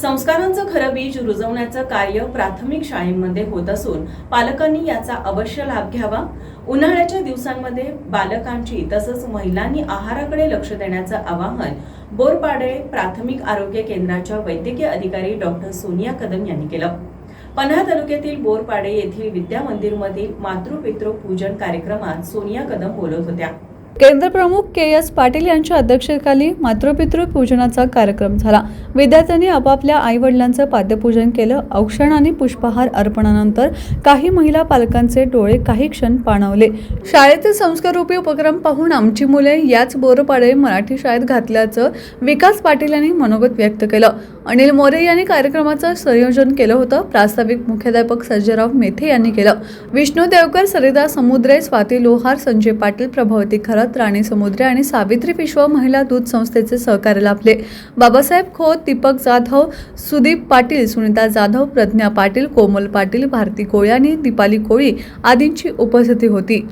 संस्कारांचं खरं बीज रुजवण्याचं कार्य प्राथमिक शाळेमध्ये होत असून पालकांनी याचा अवश्य लाभ घ्यावा। उन्हाळ्याच्या दिवसांमध्ये बालकांची तसंच महिलांनी आहाराकडे लक्ष देण्याचं आवाहन बोरपाडे प्राथमिक आरोग्य केंद्राच्या वैद्यकीय अधिकारी डॉक्टर सोनिया कदम यांनी केलं। पन्हाळा तालुक्यातील बोरपाडे येथील विद्या मंदिरमधील मातृपितृ पूजन कार्यक्रमात सोनिया कदम बोलत होत्या। केंद्र प्रमुख के.एस. पाटील यांच्या अध्यक्षतेखाली मातृपितृ पूजनाचा कार्यक्रम झाला। विद्यार्थ्यांनी आपापल्या आई-वडिलांचं पाद्यपूजन केलं। औक्षण आणि पुष्पहार अर्पणानंतर काही महिला पालकांचे डोळे काही क्षण पाणावले। शाळेतील संस्काररूपी उपक्रम पाहून आमची मुले याच बोरपाडे मराठी शाळेत घातल्याचं विकास पाटील यांनी मनोगत व्यक्त केलं। अनिल मोरे यांनी कार्यक्रमाचं संयोजन केलं होतं। प्रास्ताविक मुख्याध्यापक सर्जेराव मेथे यांनी केलं। विष्णू देवकर, सरिता समुद्रे, स्वाती लोहार, संजय पाटील, प्रभावती खरत, राणी समुद्रे आणि सावित्री विश्व महिला दूध संस्थेचे सहकार्य लाभले। बाबासाहेब खोत, दीपक जाधव, सुदीप पाटील, सुनीता जाधव, प्रज्ञा पाटील, कोमल पाटील, भारती कोळी आणि दीपाली कोळी आदींची उपस्थिती होती।